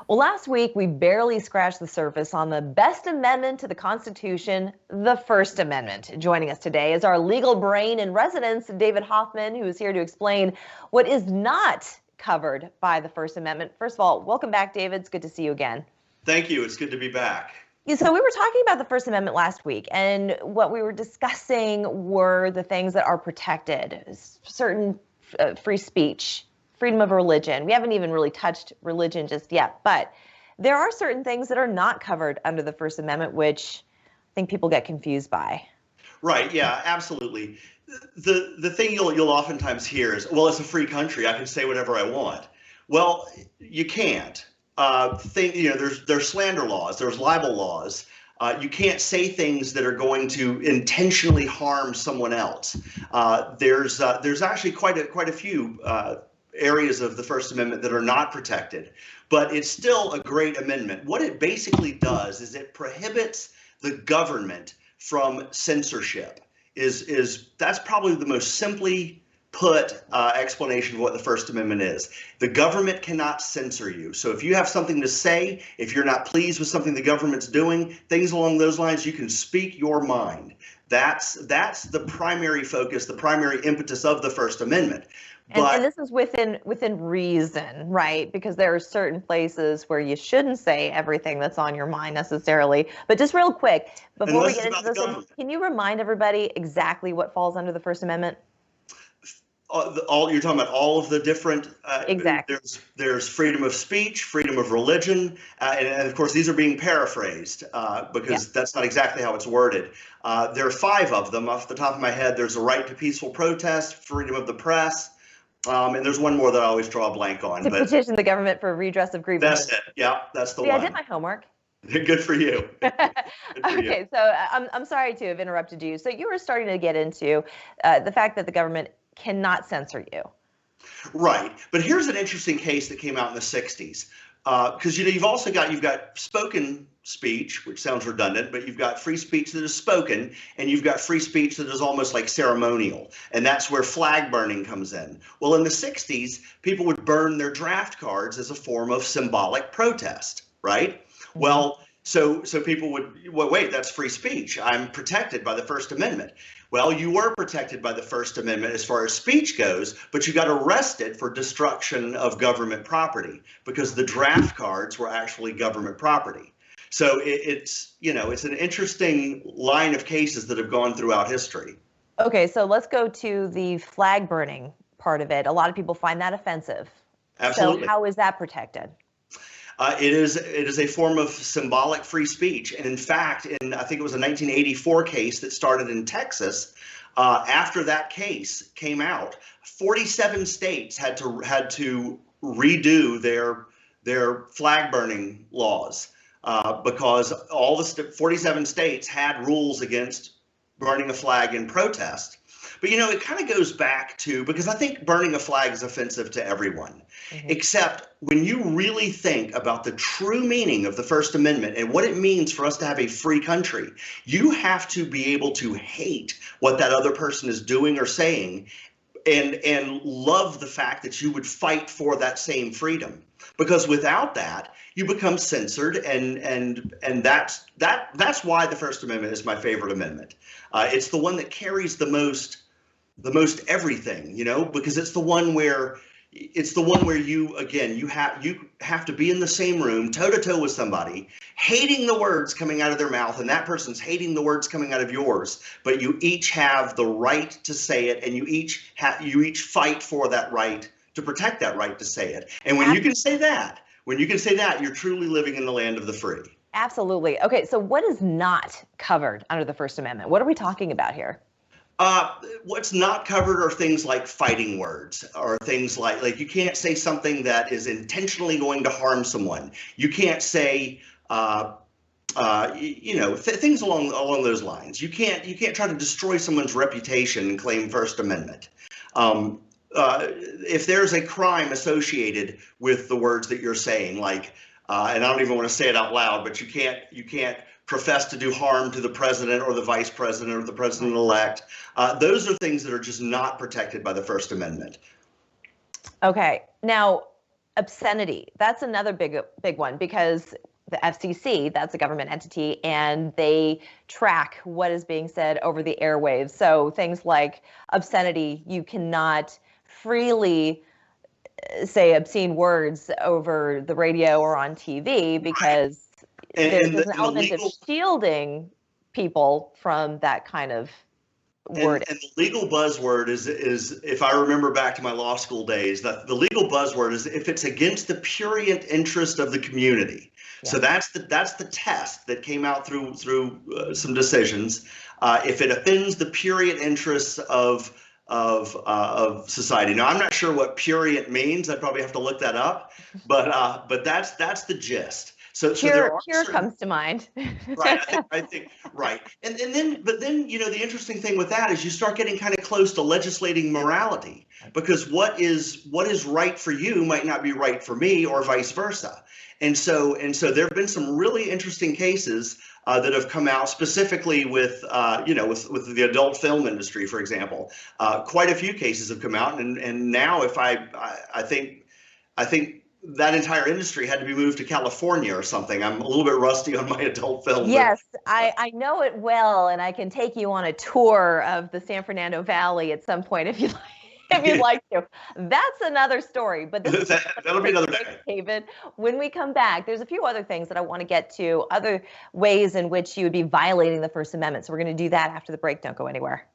Well, last week we barely scratched the surface on the best amendment to the Constitution, the First Amendment. Joining us today is our legal brain in residence, David Hoffman, who is here to explain what is not covered by the First Amendment. First of all, welcome back, David. It's good to see you again. Thank you. It's good to be back. So we were talking about the First Amendment last week, and what we were discussing were the things that are protected, certain free speech, freedom of religion. We haven't even really touched religion just yet, but there are certain things that are not covered under the First Amendment, which I think people get confused by. Right. Yeah, absolutely. The thing you'll oftentimes hear is, well, it's a free country. I can say whatever I want. Well, you can't. There's slander laws, there's libel laws. You can't say things that are going to intentionally harm someone else. There's actually quite a few areas of the First Amendment that are not protected, but it's still a great amendment. What it basically does is it prohibits the government from censorship. That's probably the most simply put explanation of what the First Amendment is. The government cannot censor you. So if you have something to say, if you're not pleased with something the government's doing, things along those lines, you can speak your mind. That's the primary focus, the primary impetus of the First Amendment. And this is within reason, right? Because there are certain places where you shouldn't say everything that's on your mind necessarily. But just real quick, before we get into this, can you remind everybody exactly what falls under the First Amendment? You're talking about all of the different. Exactly. There's freedom of speech, freedom of religion, and of course these are being paraphrased because that's not exactly how it's worded. There are 5 of them off the top of my head. There's a right to peaceful protest, freedom of the press, and there's one more that I always draw a blank on. To petition the government for redress of grievances. That's it. Yeah, that's the one. I did my homework. Good for you. Okay, so I'm sorry to have interrupted you. So you were starting to get into the fact that the government cannot censor you. Right. But here's an interesting case that came out in the 60s. Because you've got spoken speech, which sounds redundant, but you've got free speech that is spoken, and you've got free speech that is almost like ceremonial. And that's where flag burning comes in. Well, in the 60s, people would burn their draft cards as a form of symbolic protest, right? Mm-hmm. Well, so people would, well, wait, that's free speech. I'm protected by the First Amendment. Well, you were protected by the First Amendment as far as speech goes, but you got arrested for destruction of government property because the draft cards were actually government property. So it's an interesting line of cases that have gone throughout history. Okay, so let's go to the flag burning part of it. A lot of people find that offensive. Absolutely. So how is that protected? It is a form of symbolic free speech. And in fact, I think it was a 1984 case that started in Texas. After that case came out, 47 states had to redo their flag burning laws because all the 47 states had rules against burning a flag in protest. But, it kind of goes back to, because I think burning a flag is offensive to everyone, except when you really think about the true meaning of the First Amendment and what it means for us to have a free country, you have to be able to hate what that other person is doing or saying and love the fact that you would fight for that same freedom. Because without that, you become censored, and that's why the First Amendment is my favorite amendment. It's the one that carries the most everything, because it's the one where you have to be in the same room toe to toe with somebody, hating the words coming out of their mouth, and that person's hating the words coming out of yours. But you each have the right to say it, and you each fight for that right to protect that right to say it. And when you can say that, you're truly living in the land of the free. Absolutely. Okay, so what is not covered under the First Amendment? What are we talking about here? What's not covered are things like fighting words, or things like you can't say something that is intentionally going to harm someone. You can't say, things along those lines. You can't try to destroy someone's reputation and claim First Amendment. If there's a crime associated with the words that you're saying, like, and I don't even want to say it out loud, but you can't profess to do harm to the president or the vice president or the president-elect. Those are things that are just not protected by the First Amendment. Okay. Now, Obscenity. That's another big one, because the FCC, that's a government entity, and they track what is being said over the airwaves. So things like obscenity, you cannot freely say obscene words over the radio or on TV, because there's an element of shielding people from that kind of wording. And the legal buzzword is, if I remember back to my law school days, that the legal buzzword is if it's against the prurient interest of the community. Yeah. So that's the test that came out through some decisions. If it offends the prurient interests of society. Now, I'm not sure what prurient means. I'd probably have to look that up, but that's the gist. So pure comes to mind. Right. I think right. And then the interesting thing with that is you start getting kind of close to legislating morality, because what is right for you might not be right for me, or vice versa. And so there have been some really interesting cases that have come out, specifically with the adult film industry, for example. Quite a few cases have come out, and now I think that entire industry had to be moved to California or something. I'm a little bit rusty on my adult film. Yes, I know it well, and I can take you on a tour of the San Fernando Valley at some point if you'd like to. That's another story, but that'll be another day. David, when we come back, there's a few other things that I want to get to, other ways in which you would be violating the First Amendment. So we're going to do that after the break. Don't go anywhere.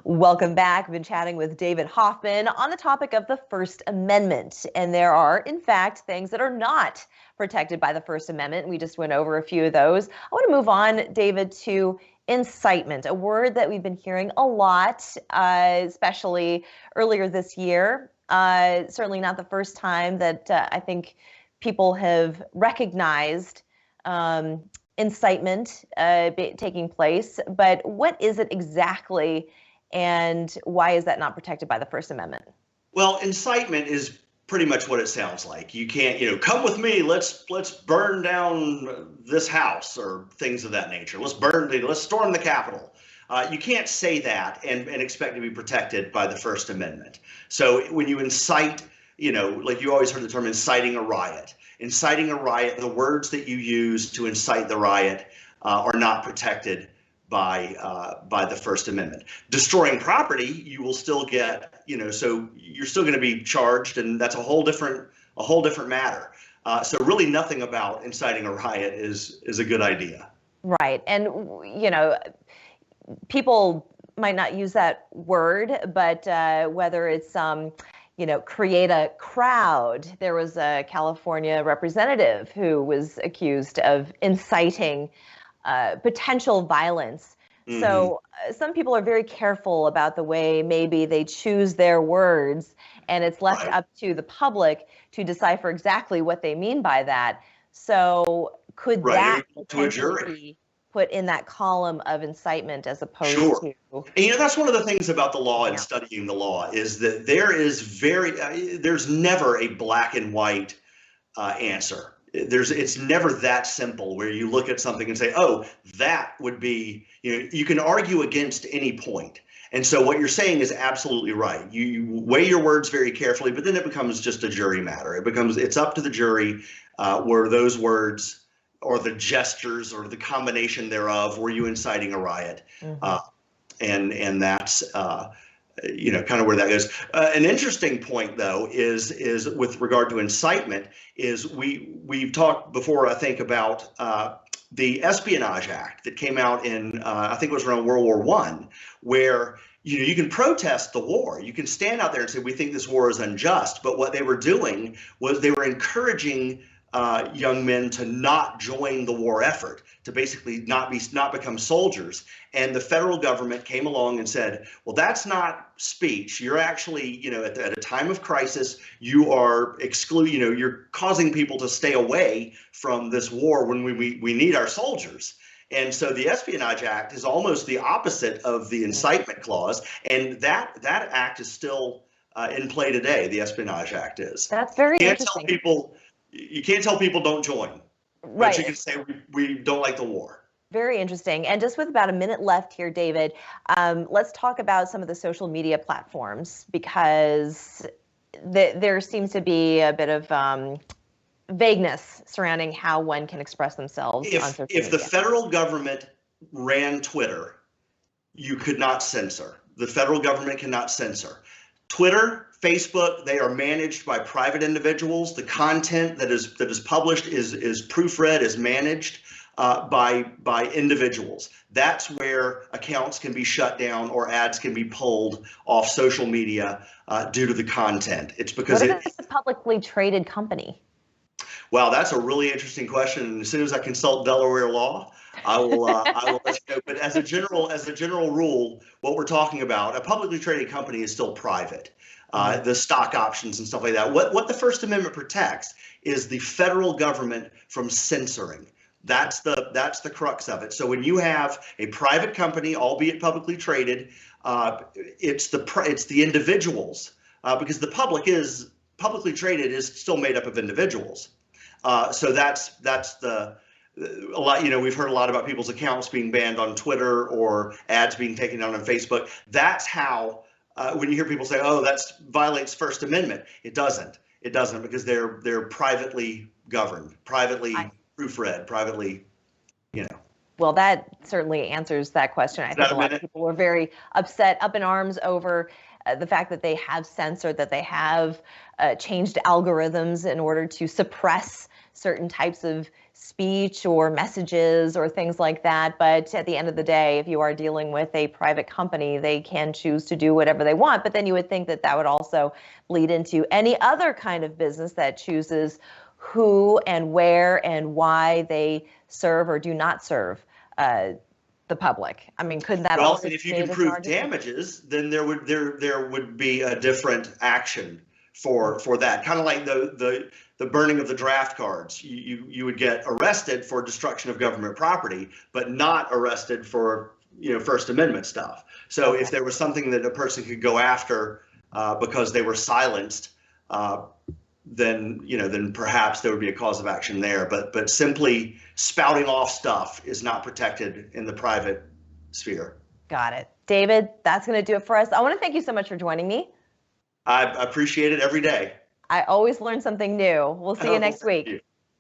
Welcome back. We've been chatting with David Hoffman on the topic of the First Amendment. And there are, in fact, things that are not protected by the First Amendment. We just went over a few of those. I want to move on, David, to incitement, a word that we've been hearing a lot, especially earlier this year. Certainly not the first time that I think people have recognized incitement taking place. But what is it exactly, and why is that not protected by the First Amendment? Well, incitement is pretty much what it sounds like. You can't, come with me, let's burn down this house, or things of that nature. Let's storm the Capitol. You can't say that and expect to be protected by the First Amendment. So when you incite, like you always heard the term inciting a riot. Inciting a riot, the words that you use to incite the riot are not protected by the First Amendment. Destroying property, you will still get, so you're still going to be charged, and that's a whole different matter. So really, nothing about inciting a riot is a good idea. Right, and people might not use that word, but whether it's create a crowd. There was a California representative who was accused of inciting potential violence. Mm-hmm. So some people are very careful about the way maybe they choose their words, and it's left up to the public to decipher exactly what they mean by that. So could that to a jury be put in that column of incitement as opposed to? And that's one of the things about the law and studying the law is that there's never a black and white answer. It's never that simple where you look at something and say, oh, that would be, you can argue against any point. And so what you're saying is absolutely right. You weigh your words very carefully, but then it becomes just a jury matter. It's up to the jury where those words or the gestures or the combination thereof, were you inciting a riot? Mm-hmm. And that's kind of where that goes. An interesting point, though, is with regard to incitement, is we've talked before, I think, about the Espionage Act that came out in I think it was around World War I, where you can protest the war. You can stand out there and say we think this war is unjust. But what they were doing was they were encouraging young men to not join the war effort, to basically not become soldiers. And the federal government came along and said, well, that's not speech. You're actually, at a time of crisis, you are you're causing people to stay away from this war when we need our soldiers. And so the Espionage Act is almost the opposite of the incitement clause. And that act is still in play today. The Espionage Act is. That's very interesting. You can't tell people don't join, right? But you can say we don't like the war. Very interesting. And just with about a minute left here, David, let's talk about some of the social media platforms, because there seems to be a bit of vagueness surrounding how one can express themselves on social media. If the federal government ran Twitter, you could not censor. The federal government cannot censor. Twitter, Facebook, they are managed by private individuals. The content that is published is proofread, is managed by individuals. That's where accounts can be shut down or ads can be pulled off social media due to the content. It's because it's a publicly traded company. Well, that's a really interesting question. And as soon as I consult Delaware law, I will let you know. But as a general rule, what we're talking about, a publicly traded company is still private. The stock options and stuff like that. What the First Amendment protects is the federal government from censoring. That's the crux of it. So when you have a private company, albeit publicly traded, it's the individuals because the publicly traded is still made up of individuals. So that's a lot. We've heard a lot about people's accounts being banned on Twitter or ads being taken down on Facebook. That's how. When you hear people say, "Oh, that violates First Amendment," it doesn't. It doesn't because they're privately governed, privately proofread, privately, Well, that certainly answers that question. I think a lot of people were very upset, up in arms over the fact that they have censored, that they have changed algorithms in order to suppress certain types of speech or messages or things like that. But at the end of the day, if you are dealing with a private company, they can choose to do whatever they want. But then you would think that that would also bleed into any other kind of business that chooses who and where and why they serve or do not serve the public. I mean, couldn't that also? Well, if you can prove damages, then there would be a different action for that. Kind of like the burning of the draft cards. You would get arrested for destruction of government property, but not arrested for First Amendment stuff. So if there was something that a person could go after because they were silenced, then perhaps there would be a cause of action there. But simply spouting off stuff is not protected in the private sphere. Got it. David, that's going to do it for us. I want to thank you so much for joining me. I appreciate it every day. I always learn something new. We'll see you next week.